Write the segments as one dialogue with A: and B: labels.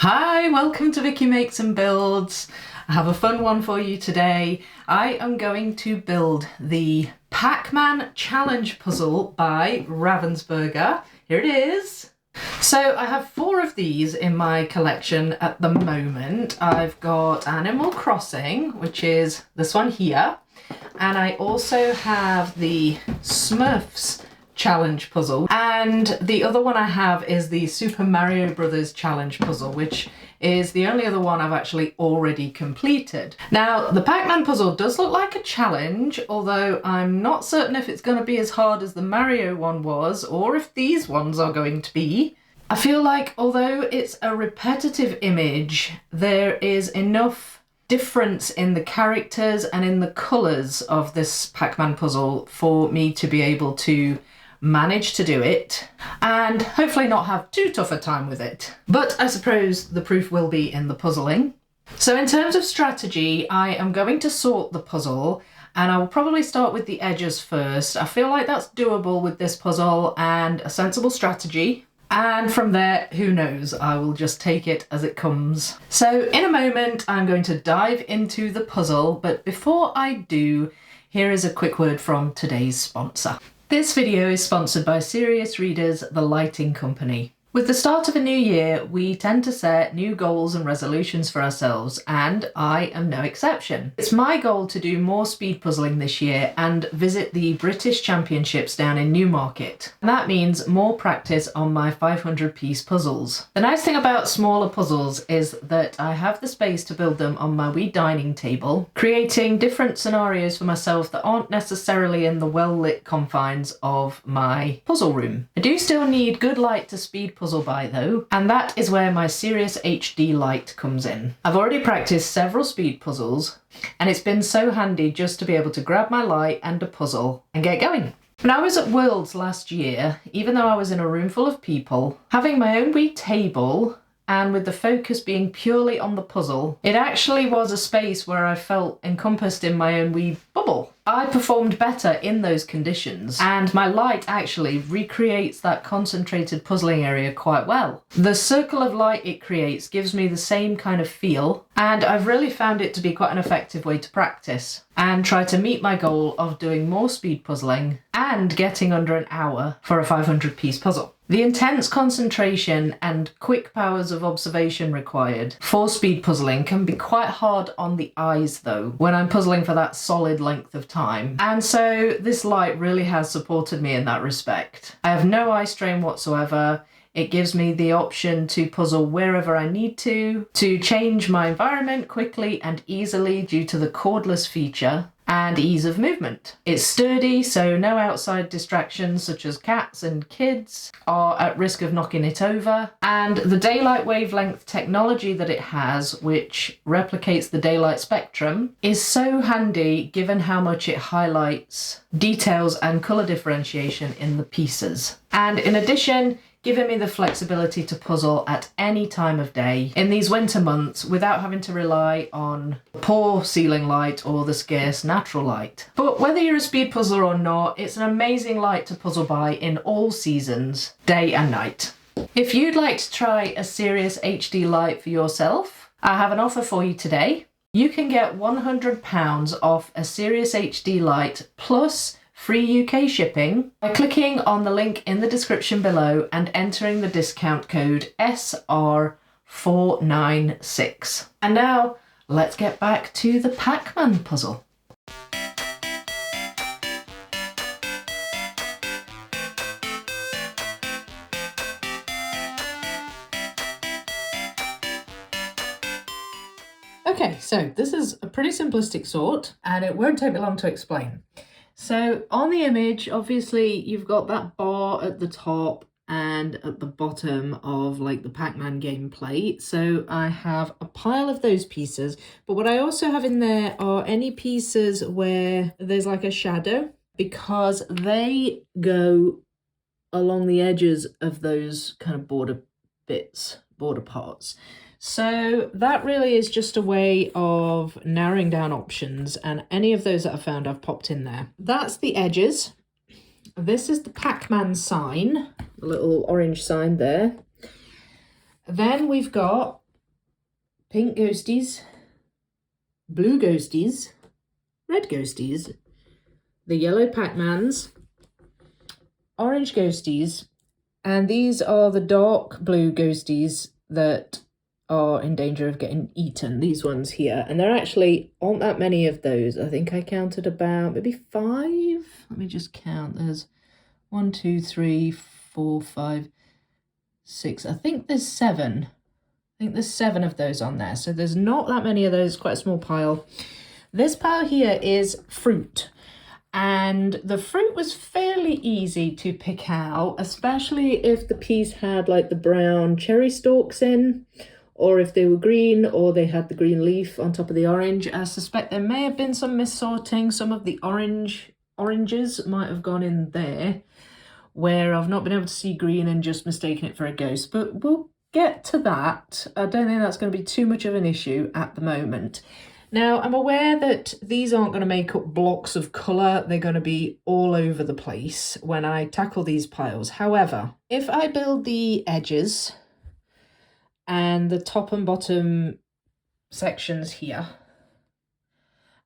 A: Hi, welcome to Vicky Makes and Builds. I have a fun one for you today. I am going to build the Pac-Man challenge puzzle by Ravensburger. Here it is. So I have 4 of these in my collection at the moment. I've got Animal Crossing, which is this one here. And I also have the Smurfs challenge puzzle, and the other one I have is the Super Mario Brothers challenge puzzle, which is the only other one I've actually already completed. Now, the Pac-Man puzzle does look like a challenge, although I'm not certain if it's going to be as hard as the Mario one was, or if these ones are going to be. I feel like although it's a repetitive image, there is enough difference in the characters and in the colours of this Pac-Man puzzle for me to be able to manage to do it and hopefully not have too tough a time with it. But I suppose the proof will be in the puzzling. So in terms of strategy, I am going to sort the puzzle, and I will probably start with the edges first. I feel like that's doable with this puzzle and a sensible strategy. And from there, who knows, I will just take it as it comes. So in a moment, I'm going to dive into the puzzle, but before I do, here is a quick word from today's sponsor. This video is sponsored by Serious Readers, the lighting company. With the start of a new year, we tend to set new goals and resolutions for ourselves, and I am no exception. It's my goal to do more speed puzzling this year and visit the British Championships down in Newmarket. And that means more practice on my 500-piece puzzles. The nice thing about smaller puzzles is that I have the space to build them on my wee dining table, creating different scenarios for myself that aren't necessarily in the well-lit confines of my puzzle room. I do still need good light to speed puzzle by though, and that is where my Serious HD light comes in. I've already practiced several speed puzzles, and it's been so handy just to be able to grab my light and a puzzle and get going. When I was at Worlds last year, even though I was in a room full of people, having my own wee table and with the focus being purely on the puzzle, it actually was a space where I felt encompassed in my own wee bubble. I performed better in those conditions, and my light actually recreates that concentrated puzzling area quite well. The circle of light it creates gives me the same kind of feel, and I've really found it to be quite an effective way to practice and try to meet my goal of doing more speed puzzling and getting under an hour for a 500-piece puzzle. The intense concentration and quick powers of observation required for speed puzzling can be quite hard on the eyes though, when I'm puzzling for that solid length of time. And so this light really has supported me in that respect. I have no eye strain whatsoever. It gives me the option to puzzle wherever I need to change my environment quickly and easily due to the cordless feature and ease of movement. It's sturdy, so no outside distractions such as cats and kids are at risk of knocking it over. And the daylight wavelength technology that it has, which replicates the daylight spectrum, is so handy given how much it highlights details and colour differentiation in the pieces. And in addition, giving me the flexibility to puzzle at any time of day in these winter months without having to rely on poor ceiling light or the scarce natural light. But whether you're a speed puzzler or not, it's an amazing light to puzzle by in all seasons, day and night. If you'd like to try a Serious HD light for yourself, I have an offer for you today. You can get £100 off a Serious HD light plus free UK shipping by clicking on the link in the description below and entering the discount code SR496. And now, let's get back to the Pac-Man puzzle. Okay, so this is a pretty simplistic sort, and it won't take me long to explain. So on the image, obviously you've got that bar at the top and at the bottom of like the Pac-Man gameplay. So I have a pile of those pieces, but what I also have in there are any pieces where there's like a shadow, because they go along the edges of those kind of border parts. So that really is just a way of narrowing down options, and any of those that I've found I've popped in there. That's the edges. This is the Pac-Man sign, a little orange sign there. Then we've got pink ghosties, blue ghosties, red ghosties, the yellow Pac-Mans, orange ghosties, and these are the dark blue ghosties that are in danger of getting eaten, these ones here. And there actually aren't that many of those. I think I counted about maybe 5. Let me just count. There's 1, 2, 3, 4, 5, 6. I think there's 7. I think there's 7 of those on there. So there's not that many of those, quite a small pile. This pile here is fruit. And the fruit was fairly easy to pick out, especially if the piece had like the brown cherry stalks in, or if they were green or they had the green leaf on top of the orange. I suspect there may have been some missorting. Some of the oranges might have gone in there, where I've not been able to see green and just mistaken it for a ghost. But we'll get to that. I don't think that's going to be too much of an issue at the moment. Now, I'm aware that these aren't going to make up blocks of colour. They're going to be all over the place when I tackle these piles. However, if I build the edges and the top and bottom sections here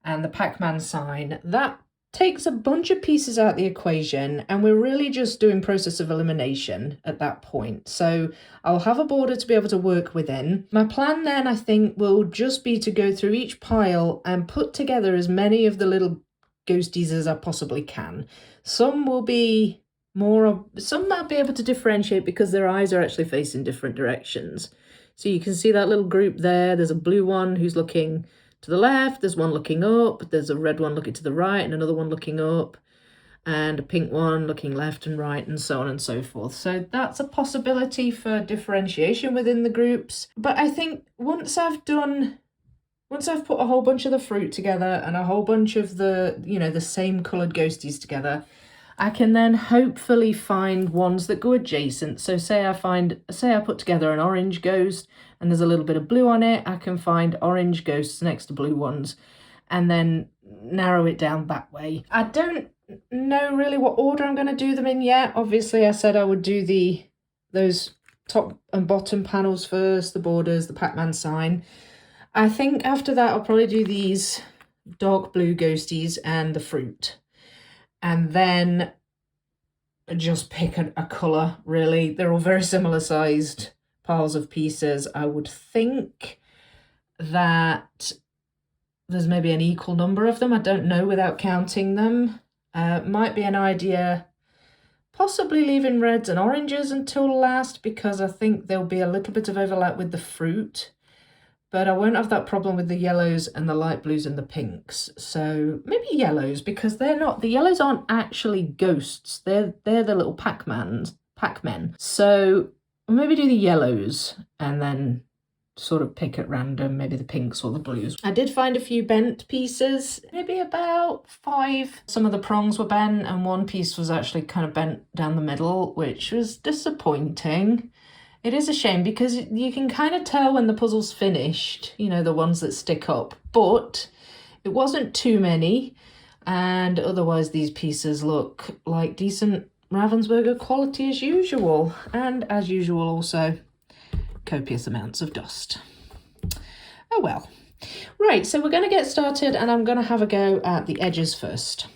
A: and the Pac-Man sign, that takes a bunch of pieces out of the equation, and we're really just doing process of elimination at that point. So I'll have a border to be able to work within. My plan then, I think, will just be to go through each pile and put together as many of the little ghosties as I possibly can. Some will be some I'll be able to differentiate because their eyes are actually facing different directions. So you can see that little group there. There's a blue one who's looking to the left, there's one looking up, there's a red one looking to the right and another one looking up, and a pink one looking left and right, and so on and so forth. So that's a possibility for differentiation within the groups. But I think once I've put a whole bunch of the fruit together and a whole bunch of the, the same coloured ghosties together, I can then hopefully find ones that go adjacent. So say I put together an orange ghost and there's a little bit of blue on it, I can find orange ghosts next to blue ones and then narrow it down that way. I don't know really what order I'm going to do them in yet. Obviously I said I would do those top and bottom panels first, the borders, the Pac-Man sign. I think after that I'll probably do these dark blue ghosties and the fruit. And then just pick a colour, really. They're all very similar sized piles of pieces. I would think that there's maybe an equal number of them. I don't know without counting them. Might be an idea possibly leaving reds and oranges until last, because I think there'll be a little bit of overlap with the fruit. But I won't have that problem with the yellows and the light blues and the pinks. So maybe yellows, because the yellows aren't actually ghosts. They're the little Pac-Men. So we'll maybe do the yellows and then sort of pick at random, maybe the pinks or the blues. I did find a few bent pieces, maybe about 5. Some of the prongs were bent and one piece was actually kind of bent down the middle, which was disappointing. It is a shame because you can kind of tell when the puzzle's finished, the ones that stick up, but it wasn't too many, and otherwise these pieces look like decent Ravensburger quality as usual, and as usual also copious amounts of dust. Oh well. Right, so we're going to get started and I'm going to have a go at the edges first.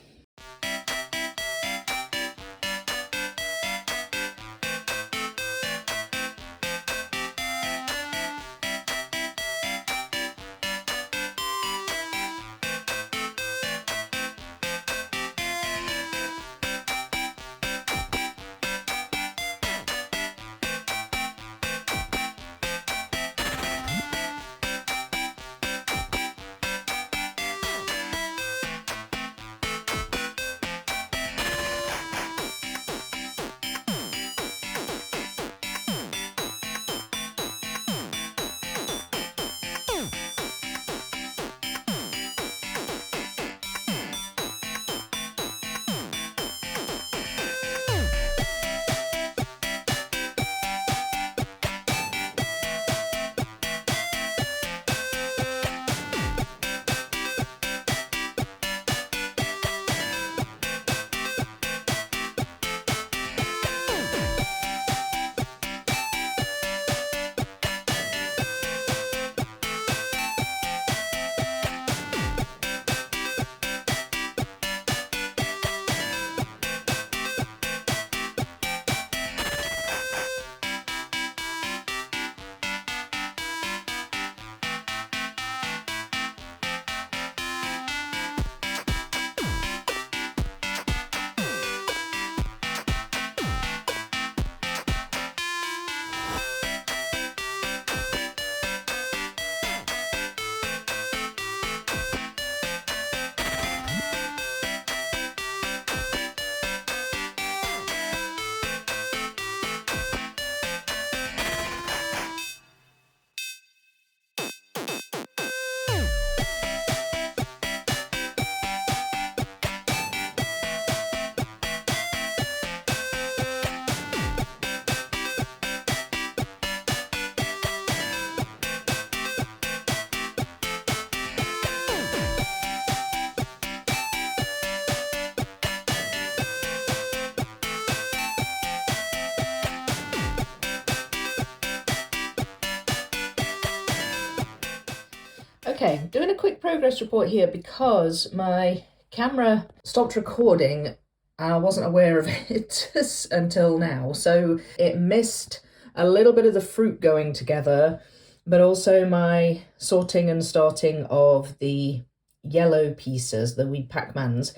A: Okay, doing a quick progress report here because my camera stopped recording. I wasn't aware of it until now, so it missed a little bit of the fruit going together, but also my sorting and starting of the yellow pieces, the wee Pac-Mans.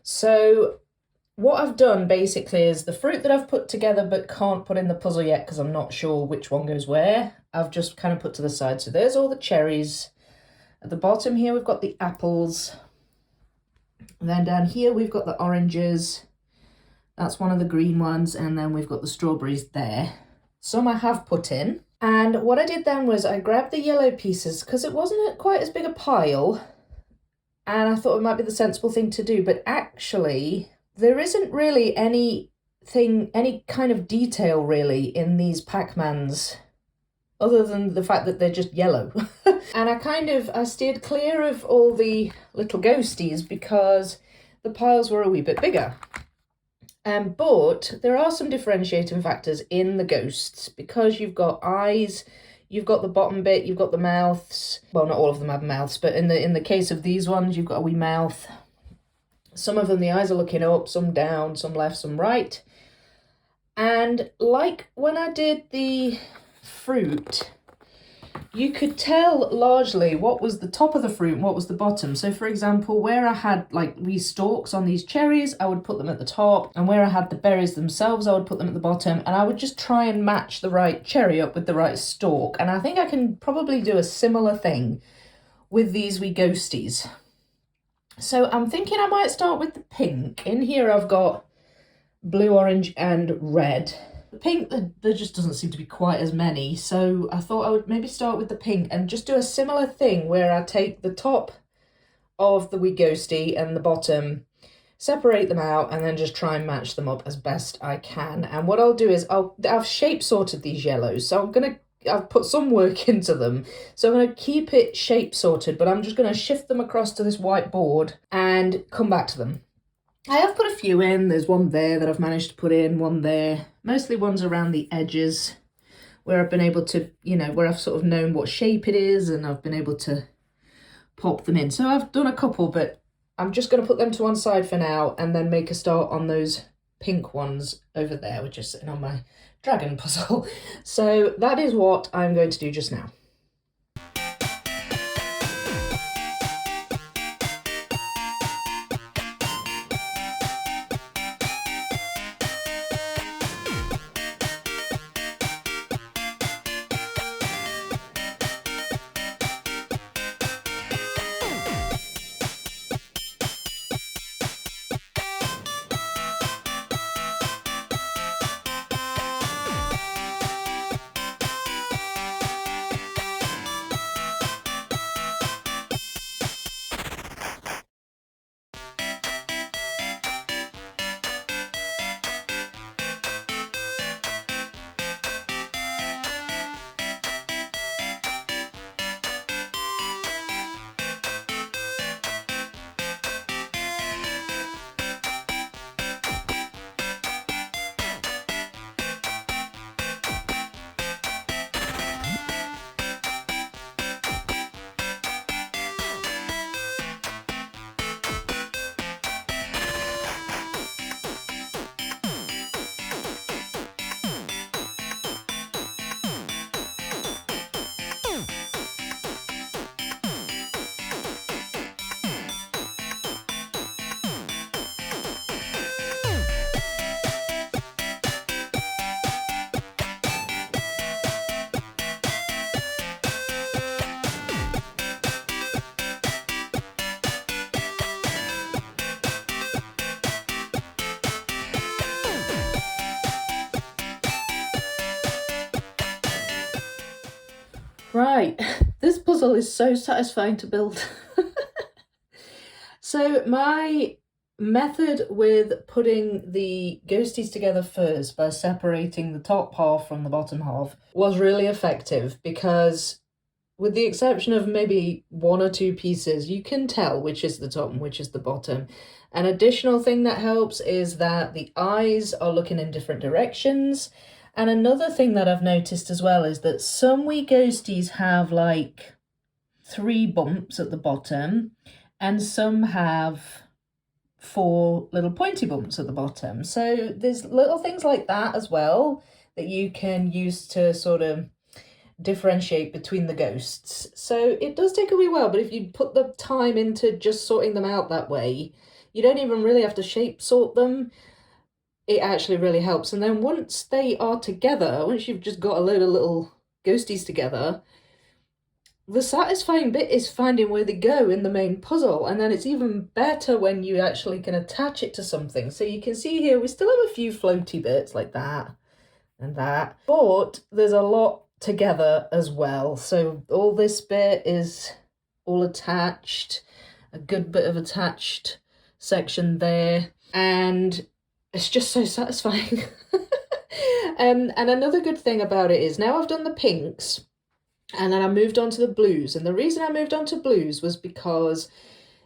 A: So what I've done basically is the fruit that I've put together but can't put in the puzzle yet because I'm not sure which one goes where, I've just kind of put to the side. So there's all the cherries. At the bottom here we've got the apples. And then down here we've got the oranges. That's one of the green ones. And then we've got the strawberries there. Some I have put in. And what I did then was I grabbed the yellow pieces because it wasn't quite as big a pile. And I thought it might be the sensible thing to do. But actually, there isn't really any kind of detail really in these Pac-Mans, other than the fact that they're just yellow. And I steered clear of all the little ghosties because the piles were a wee bit bigger. But there are some differentiating factors in the ghosts because you've got eyes, you've got the bottom bit, you've got the mouths. Well, not all of them have mouths, but in the case of these ones, you've got a wee mouth. Some of them, the eyes are looking up, some down, some left, some right. And like when I did the fruit, you could tell largely what was the top of the fruit and what was the bottom. So for example, where I had like wee stalks on these cherries, I would put them at the top, and where I had the berries themselves, I would put them at the bottom, and I would just try and match the right cherry up with the right stalk. And I think I can probably do a similar thing with these wee ghosties. So I'm thinking I might start with the pink. In here I've got blue, orange and red. The pink, there just doesn't seem to be quite as many, so I thought I would maybe start with the pink and just do a similar thing where I take the top of the wee ghosty and the bottom, separate them out, and then just try and match them up as best I can. And what I'll do is I've shape sorted these yellows, so I've put some work into them, so I'm going to keep it shape sorted, but I'm just going to shift them across to this white board and come back to them. I have put a few in. There's one there that I've managed to put in, one there. Mostly ones around the edges where I've been able to, where I've sort of known what shape it is and I've been able to pop them in. So I've done a couple, but I'm just going to put them to one side for now and then make a start on those pink ones over there, which is sitting on my dragon puzzle. So that is what I'm going to do just now. Right, this puzzle is so satisfying to build. So my method with putting the ghosties together first by separating the top half from the bottom half was really effective because with the exception of maybe one or two pieces, you can tell which is the top and which is the bottom. An additional thing that helps is that the eyes are looking in different directions. And another thing that I've noticed as well is that some wee ghosties have like 3 bumps at the bottom, and some have 4 little pointy bumps at the bottom. So there's little things like that as well that you can use to sort of differentiate between the ghosts. So it does take a wee while, but if you put the time into just sorting them out that way, you don't even really have to shape sort them. It actually really helps. And then once they are together, once you've just got a load of little ghosties together, the satisfying bit is finding where they go in the main puzzle, and then it's even better when you actually can attach it to something. So you can see here we still have a few floaty bits like that and that, but there's a lot together as well. So all this bit is all attached, a good bit of attached section there, and it's just so satisfying. And another good thing about it is now I've done the pinks, and then I moved on to the blues. And the reason I moved on to blues was because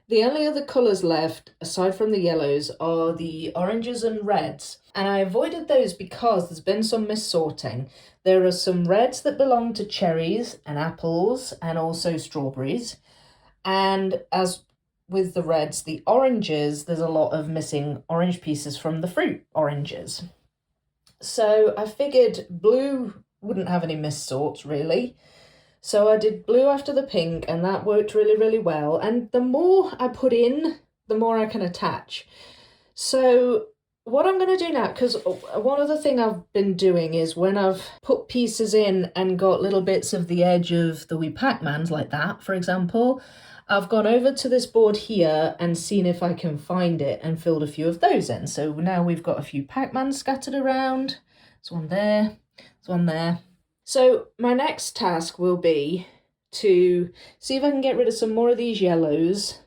A: the only other colours left, aside from the yellows, are the oranges and reds. And I avoided those because there's been some missorting. There are some reds that belong to cherries and apples and also strawberries. And as with the reds, the oranges, there's a lot of missing orange pieces from the fruit oranges. So I figured blue wouldn't have any missorts really. So I did blue after the pink, and that worked really, really well. And the more I put in, the more I can attach. So what I'm going to do now, because one other thing I've been doing is when I've put pieces in and got little bits of the edge of the wee Pac-Mans like that, for example, I've gone over to this board here and seen if I can find it and filled a few of those in. So now we've got a few Pac-Mans scattered around. There's one there, there's one there. So my next task will be to see if I can get rid of some more of these yellows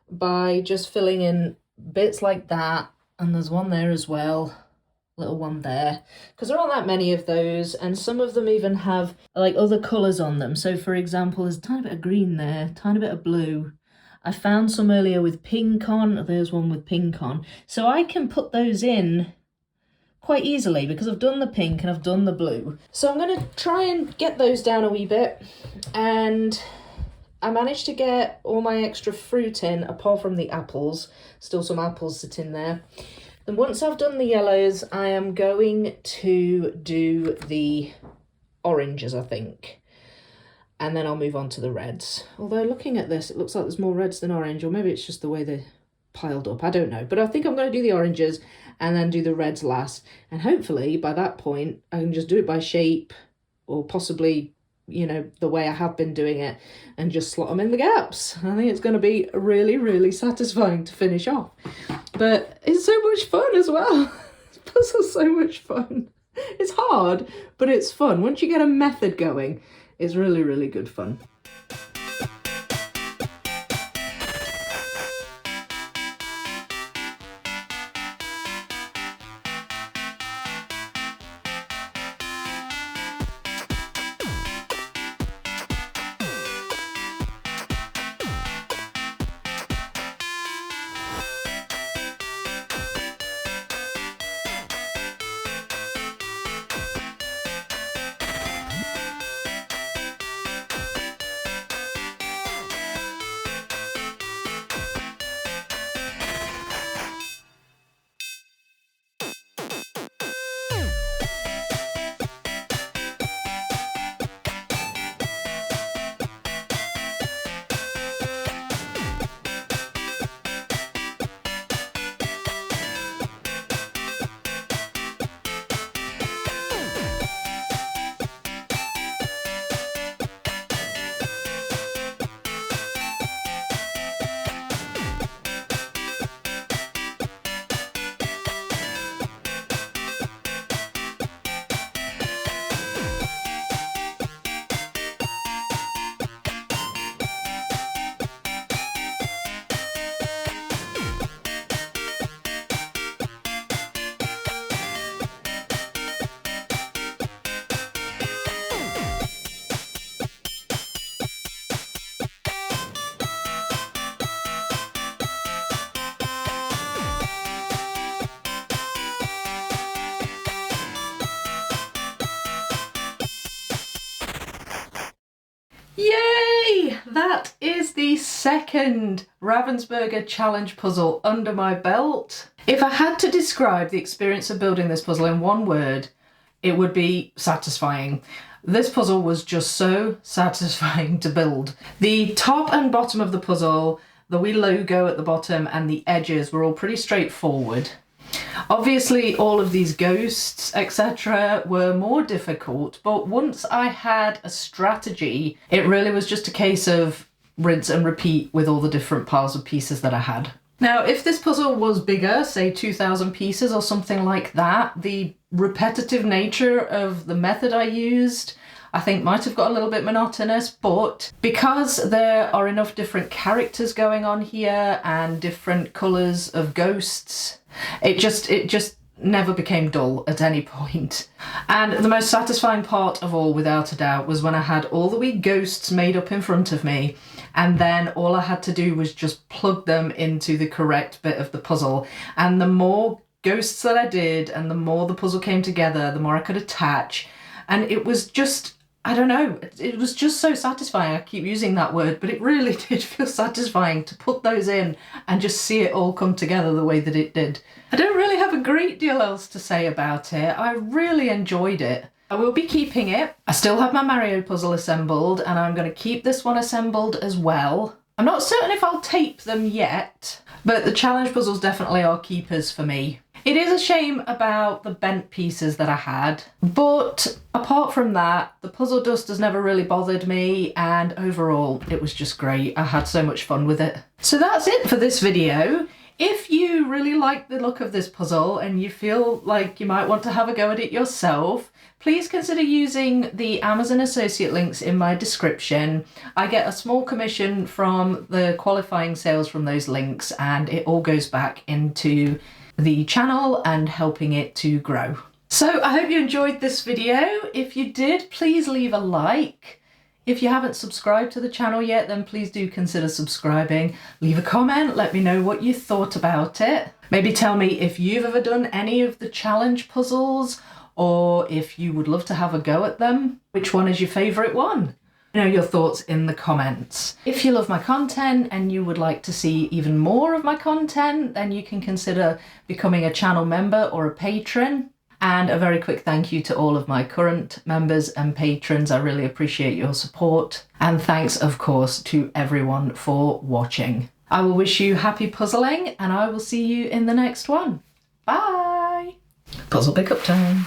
A: by just filling in bits like that. And there's one there as well, little one there, because there aren't that many of those, and some of them even have like other colours on them. So for example, there's a tiny bit of green there, tiny bit of blue. I found some earlier with pink on, there's one with pink on. So I can put those in quite easily because I've done the pink and I've done the blue. So I'm going to try and get those down a wee bit, and I managed to get all my extra fruit in apart from the apples. Still some apples sitting there. Then once I've done the yellows, I am going to do the oranges, I think. And then I'll move on to the reds. Although looking at this, it looks like there's more reds than orange, or maybe it's just the way they're piled up. I don't know. But I think I'm going to do the oranges and then do the reds last. And hopefully by that point, I can just do it by shape, or possibly, you know, the way I have been doing it, and just slot them in the gaps. I think it's going to be really, really satisfying to finish off. But it's so much fun as well. This puzzle's so much fun. It's hard, but it's fun. Once you get a method going, it's really, really good fun. Yay! that is the second Ravensburger challenge puzzle under my belt. If I had to describe the experience of building this puzzle in one word, it would be satisfying. This puzzle was just so satisfying to build. The top and bottom of the puzzle, the wee logo at the bottom and the edges were all pretty straightforward. Obviously all of these ghosts, etc. were more difficult, but once I had a strategy, it really was just a case of rinse and repeat with all the different piles of pieces that I had. Now, if this puzzle was bigger, say 2,000 pieces or something like that, the repetitive nature of the method I used I think might have got a little bit monotonous, but because there are enough different characters going on here and different colours of ghosts, it just never became dull at any point. And the most satisfying part of all, without a doubt, was when I had all the wee ghosts made up in front of me, and then all I had to do was just plug them into the correct bit of the puzzle. And the more ghosts that I did and the more the puzzle came together, the more I could attach. And it was just, I don't know, it was just so satisfying. I keep using that word, but it really did feel satisfying to put those in and just see it all come together the way that it did. I don't really have a great deal else to say about it. I really enjoyed it. I will be keeping it. I still have my Mario puzzle assembled, and I'm going to keep this one assembled as well. I'm not certain if I'll tape them yet, but the challenge puzzles definitely are keepers for me. It is a shame about the bent pieces that I had, but apart from that, the puzzle dust has never really bothered me, and overall it was just great. I had so much fun with it. So that's it for this video. If you really like the look of this puzzle and you feel like you might want to have a go at it yourself, please consider using the Amazon associate links in my description. I get a small commission from the qualifying sales from those links, and it all goes back into the channel and helping it to grow. So I hope you enjoyed this video. If you did, please leave a like. If you haven't subscribed to the channel yet, then please do consider subscribing. Leave a comment, let me know what you thought about it. Maybe tell me if you've ever done any of the challenge puzzles, or if you would love to have a go at them. Which one is your favourite one? Know your thoughts in the comments. If you love my content and you would like to see even more of my content, then you can consider becoming a channel member or a patron. And a very quick thank you to all of my current members and patrons. I really appreciate your support. And thanks, of course, to everyone for watching. I will wish you happy puzzling, and I will see you in the next one. Bye! Puzzle pickup time.